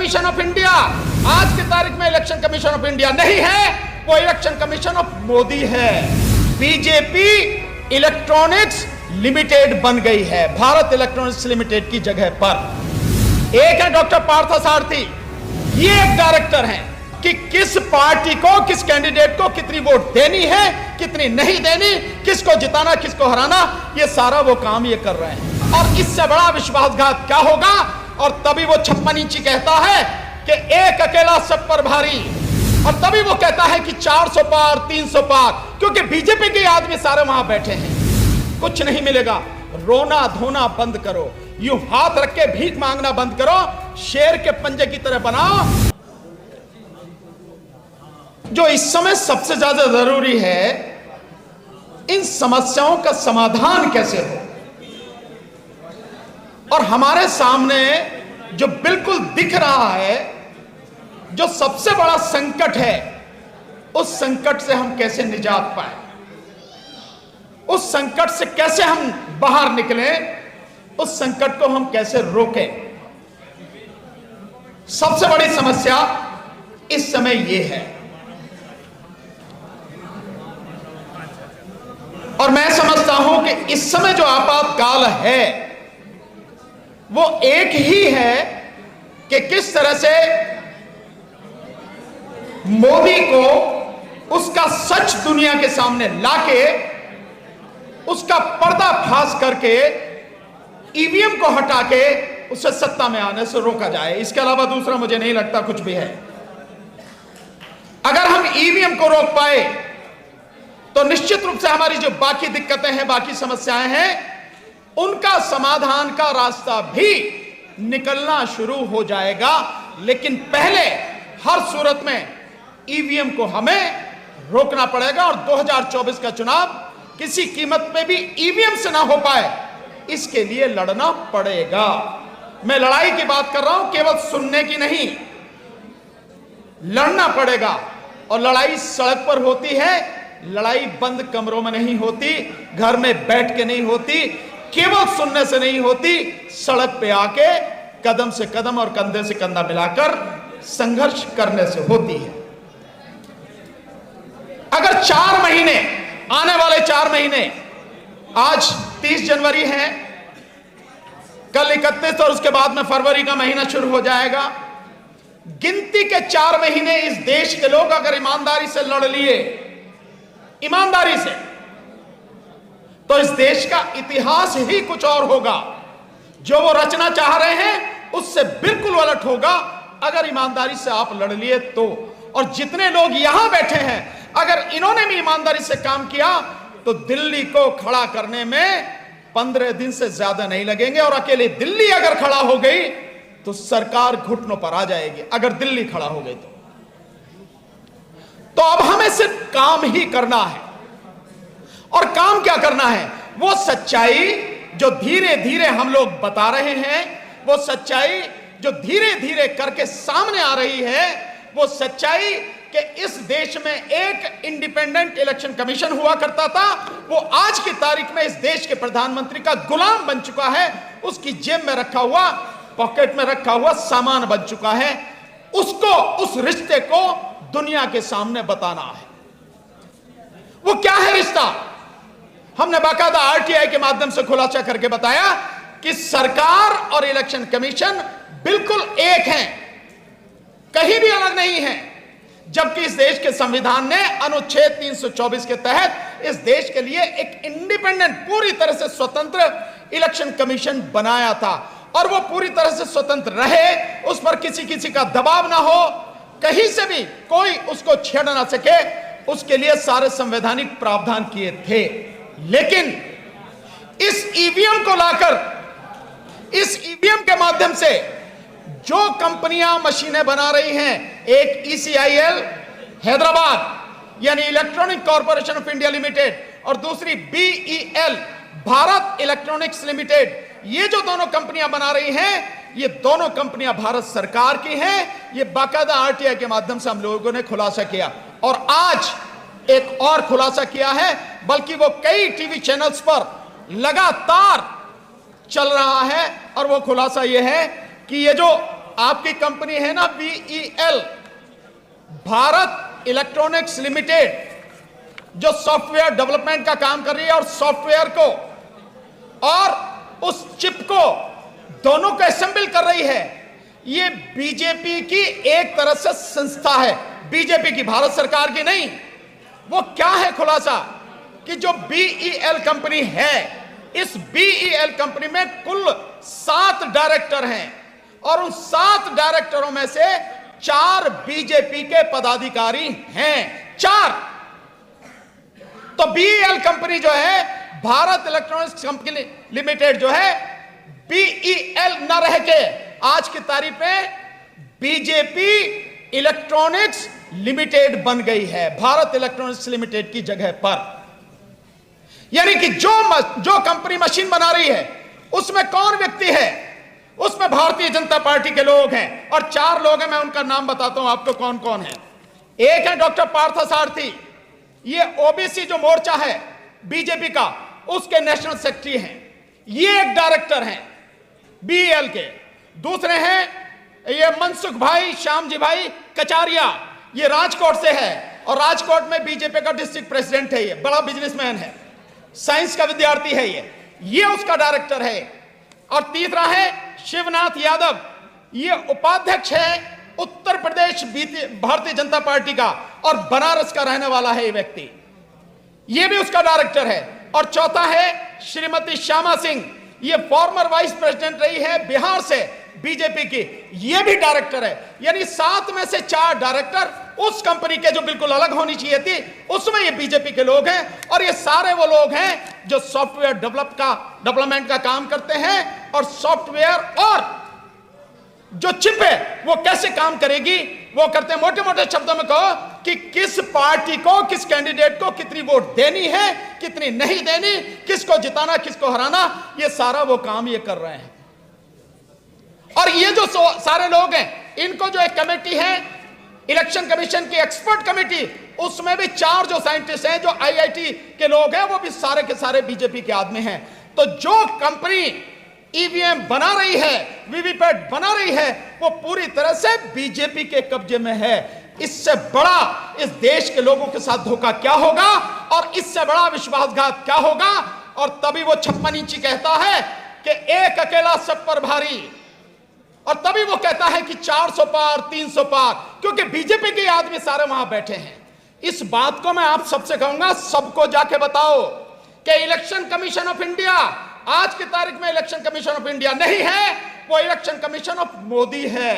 Commission of India आज की तारीख में इलेक्शन कमीशन ऑफ इंडिया नहीं है, वो इलेक्शन कमीशन ऑफ मोदी है। बीजेपी इलेक्ट्रॉनिक्स लिमिटेड बन गई है भारत इलेक्ट्रॉनिक्स लिमिटेड की जगह पर। एक है डॉक्टर पार्थसारथी, ये एक डायरेक्टर हैं कि किस पार्टी को, किस कैंडिडेट को कितनी वोट देनी है, कितनी नहीं देनी, किसको जिताना, किसको हराना, ये सारा वो काम ये कर रहे हैं। और इससे बड़ा विश्वासघात क्या होगा? और तभी वो 56 इंची कहता है कि एक अकेला सब पर भारी, और तभी वो कहता है कि 400 पार 300 पार, क्योंकि बीजेपी के आदमी सारे वहां बैठे हैं। कुछ नहीं मिलेगा। रोना धोना बंद करो, यूं हाथ रख के भीख मांगना बंद करो, शेर के पंजे की तरह बनाओ। जो इस समय सबसे ज्यादा जरूरी है, इन समस्याओं का समाधान कैसे हो। और हमारे सामने जो बिल्कुल दिख रहा है, जो सबसे बड़ा संकट है, उस संकट से हम कैसे निजात पाए, उस संकट से कैसे हम बाहर निकलें, उस संकट को हम कैसे रोकें। सबसे बड़ी समस्या इस समय यह है। और मैं समझता हूं कि इस समय जो आपातकाल है वो एक ही है कि किस तरह से मोदी को उसका सच दुनिया के सामने लाके उसका पर्दाफाश करके ईवीएम को हटा के उसे सत्ता में आने से रोका जाए। इसके अलावा दूसरा मुझे नहीं लगता कुछ भी है। अगर हम ईवीएम को रोक पाए तो निश्चित रूप से हमारी जो बाकी दिक्कतें हैं, बाकी समस्याएं हैं, उनका समाधान का रास्ता भी निकलना शुरू हो जाएगा। लेकिन पहले हर सूरत में ईवीएम को हमें रोकना पड़ेगा। और 2024 का चुनाव किसी कीमत पे भी ईवीएम से ना हो पाए, इसके लिए लड़ना पड़ेगा। मैं लड़ाई की बात कर रहा हूं, केवल सुनने की नहीं, लड़ना पड़ेगा। और लड़ाई सड़क पर होती है, लड़ाई बंद कमरों में नहीं होती, घर में बैठ के नहीं होती, केवल सुनने से नहीं होती, सड़क पे आके कदम से कदम और कंधे से कंधा मिलाकर संघर्ष करने से होती है। अगर 4 महीने, आने वाले 4 महीने, आज 30 जनवरी है, कल 31 और उसके बाद में फरवरी का महीना शुरू हो जाएगा। गिनती के 4 महीने इस देश के लोग अगर ईमानदारी से लड़ लिए, ईमानदारी से, तो इस देश का इतिहास ही कुछ और होगा। जो वो रचना चाह रहे हैं उससे बिल्कुल उलट होगा अगर ईमानदारी से आप लड़ लिए तो। और जितने लोग यहां बैठे हैं, अगर इन्होंने भी ईमानदारी से काम किया तो दिल्ली को खड़ा करने में 15 दिन से ज्यादा नहीं लगेंगे। और अकेले दिल्ली अगर खड़ा हो गई तो सरकार घुटनों पर आ जाएगी। अगर दिल्ली खड़ा हो गई तो अब हमें सिर्फ काम ही करना है। और काम क्या करना है? वो सच्चाई जो धीरे धीरे हम लोग बता रहे हैं, वो सच्चाई जो धीरे धीरे करके सामने आ रही है, वो सच्चाई कि इस देश में एक इंडिपेंडेंट इलेक्शन कमीशन हुआ करता था, वो आज की तारीख में इस देश के प्रधानमंत्री का गुलाम बन चुका है। उसकी जेब में रखा हुआ, पॉकेट में रखा हुआ सामान बन चुका है। उसको, उस रिश्ते को दुनिया के सामने बताना है। वो क्या है रिश्ता? हमने बाकायदा आरटीआई के माध्यम से खुलासा करके बताया कि सरकार और इलेक्शन कमीशन बिल्कुल एक हैं, कहीं भी अलग नहीं है। जबकि इस देश के संविधान ने अनुच्छेद 324 के तहत इस देश के लिए एक इंडिपेंडेंट, पूरी तरह से स्वतंत्र इलेक्शन कमीशन बनाया था। और वो पूरी तरह से स्वतंत्र रहे, उस पर किसी का दबाव ना हो, कहीं से भी कोई उसको छेड़ ना सके, उसके लिए सारे संवैधानिक प्रावधान किए थे। लेकिन इस ईवीएम को लाकर, इस ईवीएम के माध्यम से जो कंपनियां मशीनें बना रही हैं, एक ECIL हैदराबाद यानी electronic corporation of India limited, और दूसरी BEL भारत इलेक्ट्रॉनिक्स लिमिटेड, ये जो दोनों कंपनियां बना रही हैं, ये दोनों कंपनियां भारत सरकार की हैं। ये बाकायदा आरटीआई के माध्यम से हम लोगों ने खुलासा किया। और आज एक और खुलासा किया है, बल्कि वो कई टीवी चैनल्स पर लगातार चल रहा है। और वो खुलासा ये है कि ये जो आपकी कंपनी है ना BEL, भारत इलेक्ट्रॉनिक्स लिमिटेड, जो सॉफ्टवेयर डेवलपमेंट का काम कर रही है और सॉफ्टवेयर को और उस चिप को दोनों को असेंबल कर रही है, ये बीजेपी की एक तरह से संस्था है, बीजेपी की, भारत सरकार की नहीं। वो क्या है खुलासा कि जो BEL कंपनी है, इस BEL कंपनी में कुल 7 डायरेक्टर हैं और उन 7 डायरेक्टरों में से 4 बीजेपी के पदाधिकारी हैं। 4। तो BEL कंपनी जो है, भारत इलेक्ट्रॉनिक्स कंपनी लिमिटेड जो है, BEL न रह के आज की तारीख में बीजेपी इलेक्ट्रॉनिक्स लिमिटेड बन गई है, भारत इलेक्ट्रॉनिक्स लिमिटेड की जगह पर। यानी कि जो कंपनी मशीन बना रही है उसमें कौन व्यक्ति है? उसमें भारतीय जनता पार्टी के लोग हैं और 4 लोग हैं। मैं उनका नाम बताता हूं आपको कौन कौन है। एक है डॉक्टर पार्थसारथी, ये ओबीसी जो मोर्चा है बीजेपी का, उसके नेशनल सेक्रेटरी हैं, ये एक डायरेक्टर हैं BEL के। दूसरे हैं ये मनसुख भाई, श्यामजी भाई कचारिया, ये राजकोट से है और राजकोट में बीजेपी का डिस्ट्रिक्ट प्रेसिडेंट है, ये बड़ा बिजनेसमैन है, साइंस का विद्यार्थी है, ये उसका डायरेक्टर है। और तीसरा है शिवनाथ यादव, ये उपाध्यक्ष है उत्तर प्रदेश भारतीय जनता पार्टी का और बनारस का रहने वाला है ये व्यक्ति, ये भी उसका डायरेक्टर है। और चौथा है श्रीमती श्यामा सिंह, ये फॉर्मर वाइस प्रेसिडेंट रही है बिहार से बीजेपी की, ये भी डायरेक्टर है। यानी 7 में से 4 डायरेक्टर उस कंपनी के जो बिल्कुल अलग होनी चाहिए थी, उसमें ये बीजेपी के लोग हैं। और ये सारे वो लोग हैं जो सॉफ्टवेयर डेवलपमेंट का काम करते हैं और सॉफ्टवेयर और जो चिप है वो कैसे काम करेगी वो करते हैं। मोटे मोटे शब्दों में कहो कि किस पार्टी को, किस कैंडिडेट को कितनी वोट देनी है, कितनी नहीं देनी, किसको जिताना, किसको हराना, ये सारा वो काम ये कर रहे हैं। और ये जो सारे लोग हैं, इनको जो एक कमेटी है इलेक्शन कमीशन की एक्सपर्ट कमेटी, उसमें भी 4 जो साइंटिस्ट हैं, जो IIT के लोग हैं, वो भी सारे के सारे बीजेपी के आदमी हैं। तो जो कंपनी EVM बना रही है, वीवीपैट बना रही है, वो पूरी तरह से बीजेपी के कब्जे में है। इससे बड़ा इस देश के लोगों के साथ धोखा क्या होगा और इससे बड़ा विश्वासघात क्या होगा। और तभी वो 56 इंची कहता है कि एक अकेला सब पर भारी, और तभी वो कहता है कि 400 पार 300 पार, क्योंकि बीजेपी के आदमी सारे वहां बैठे हैं। इस बात को मैं आप सबसे कहूंगा, सबको जाके बताओ कि इलेक्शन कमीशन ऑफ इंडिया आज की तारीख में इलेक्शन कमीशन ऑफ इंडिया नहीं है, वो इलेक्शन कमीशन ऑफ मोदी है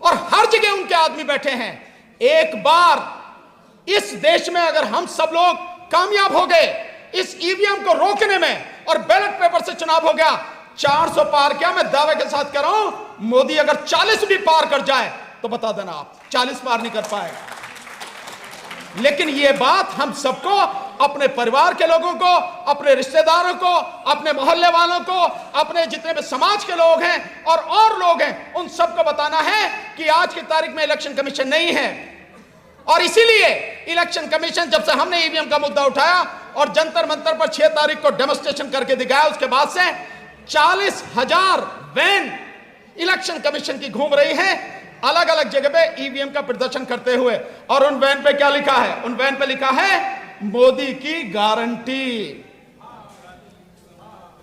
और हर जगह उनके आदमी बैठे हैं। एक बार इस देश में अगर हम सब लोग कामयाब हो गए इस EVM को रोकने में और बैलेट पेपर से चुनाव हो गया, 400 पार क्या, मैं दावे के साथ कह रहा हूं, मोदी अगर 40 भी पार कर जाए तो बता देना आप 40 पार नहीं कर पाएगा। लेकिन यह बात हम सबको, अपने परिवार के लोगों को, अपने रिश्तेदारों को, अपने मोहल्ले वालों को, अपने जितने भी समाज के लोग हैं और लोग हैं, उन सबको बताना है कि आज की तारीख में इलेक्शन कमीशन नहीं है। और इसीलिए इलेक्शन कमीशन, जब से हमने EVM का मुद्दा उठाया और जंतर मंतर पर 6 तारीख को डेमोन्स्ट्रेशन करके दिखाया, उसके बाद से 40,000 वैन इलेक्शन कमीशन की घूम रही है अलग अलग जगह पे EVM का प्रदर्शन करते हुए। और उन वैन पे क्या लिखा है? उन वैन पे लिखा है मोदी की गारंटी।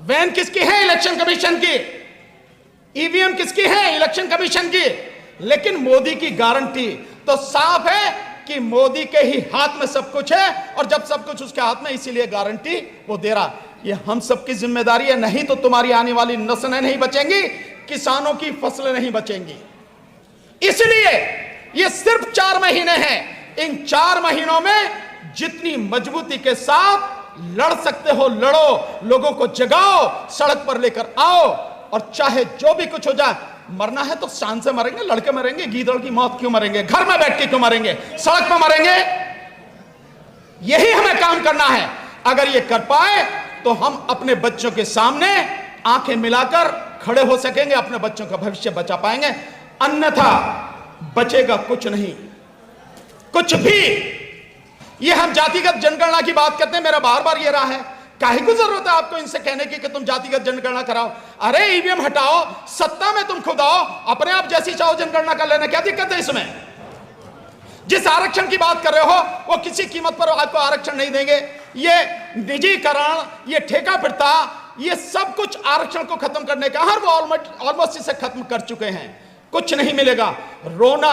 वैन किसकी है? इलेक्शन कमीशन की। EVM किसकी है? इलेक्शन कमीशन की। लेकिन मोदी की गारंटी, तो साफ है कि मोदी के ही हाथ में सब कुछ है और जब सब कुछ उसके हाथ में, इसीलिए गारंटी वो दे रहा। ये हम सबकी जिम्मेदारी है, नहीं तो तुम्हारी आने वाली नस्लें नहीं बचेंगी, किसानों की फसलें नहीं बचेंगी। इसलिए ये सिर्फ 4 महीने हैं। इन 4 महीनों में जितनी मजबूती के साथ लड़ सकते हो लड़ो, लोगों को जगाओ, सड़क पर लेकर आओ, और चाहे जो भी कुछ हो जाए, मरना है तो शान से मरेंगे, लड़के मरेंगे, गीदड़ की मौत क्यों मरेंगे, घर में बैठ के क्यों मरेंगे, सड़क पर मरेंगे। यही हमें काम करना है। अगर ये कर पाए तो हम अपने बच्चों के सामने आंखें मिलाकर खड़े हो सकेंगे, अपने बच्चों का भविष्य बचा पाएंगे। अन्यथा बचेगा कुछ नहीं, कुछ भी। ये हम जातिगत जनगणना की बात करते हैं, मेरा बार बार ये रहा है काहे को जरूरत है आपको इनसे कहने की कि तुम जातिगत जनगणना कराओ? अरे ईवीएम हटाओ, सत्ता में तुम खुद आओ, अपने आप जैसी चाहो जनगणना कर लेना, क्या दिक्कत है इसमें? जिस आरक्षण की बात कर रहे हो वो किसी कीमत पर आपको आरक्षण नहीं देंगे। ये निजीकरण, ये ठेका प्रथा, ये सब कुछ आरक्षण को खत्म करने का, हर वो ऑलमोस्ट इसे खत्म कर चुके हैं। कुछ नहीं मिलेगा। रोना